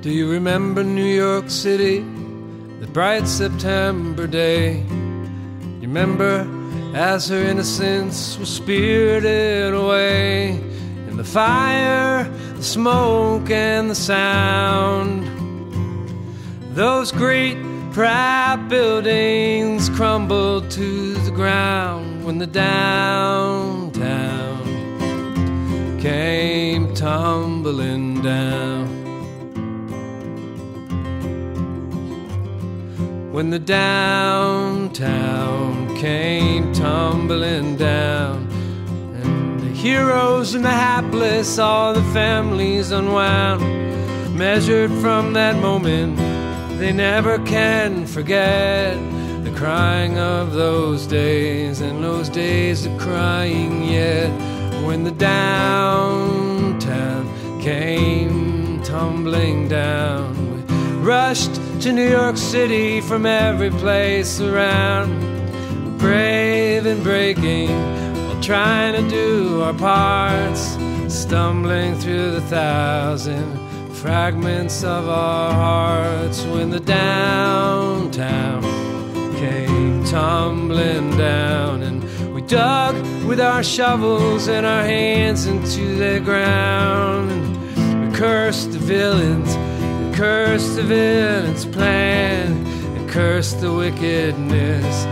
Do you remember New York City, the bright September day? You remember as her innocence was spirited away in the fire, the smoke, and the sound. Those great proud buildings crumbled to the ground when the downtown came tumbling down. When the downtown came tumbling down, and the heroes and the hapless, all the families unwound, measured from that moment, they never can forget the crying of those days, and those days are crying yet. When the downtown came tumbling down, we rushed to New York City from every place around, brave and breaking, while trying to do our parts, stumbling through the thousand fragments of our hearts. When the downtown came tumbling down, and we dug with our shovels and our hands into the ground, and we cursed the villains, cursed the villain's plan, and cursed the wickedness,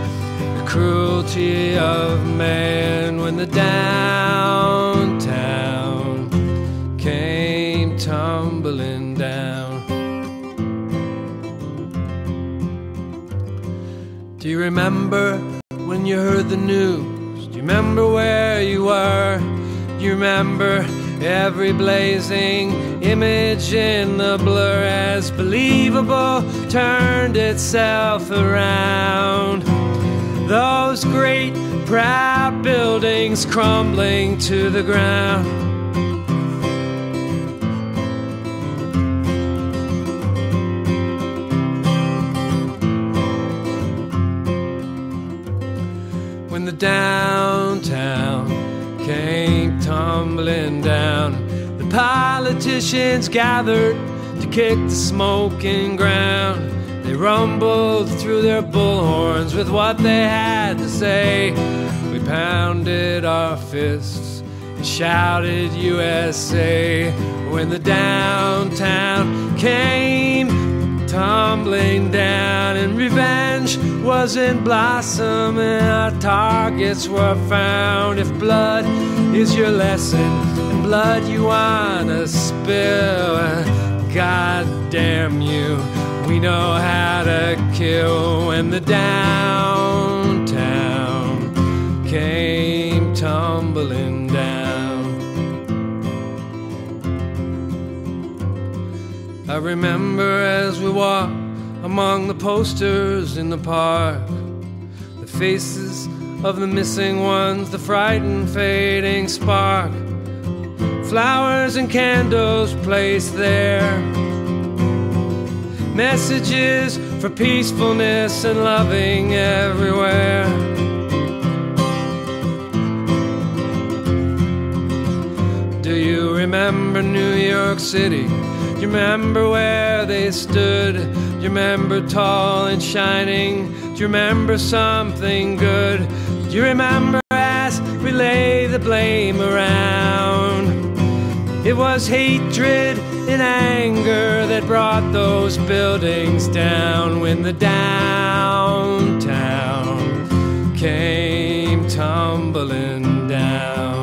the cruelty of man. When the downtown came tumbling down. Do you remember when you heard the news? Do you remember where you were? Do you remember every blazing image in the blur as believable turned itself around? Those great proud buildings crumbling to the ground. When the downtown came tumbling down, the politicians gathered to kick the smoking ground. They rumbled through their bullhorns with what they had to say. We pounded our fists and shouted USA. When the downtown came tumbling down, and revenge was in blossom, and our targets were found. If blood is your lesson, and blood you wanna spill, God damn you, we know how to kill. When the downtown came tumbling down, I remember as we walked among the posters in the park, the faces of the missing ones, the frightened fading spark, flowers and candles placed there, messages for peacefulness and loving everywhere. Do you remember New York City? Do you remember where they stood? Do you remember tall and shining? Do you remember something good? Do you remember as we lay the blame around? It was hatred and anger that brought those buildings down. When the downtown came tumbling down.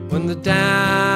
When the downtown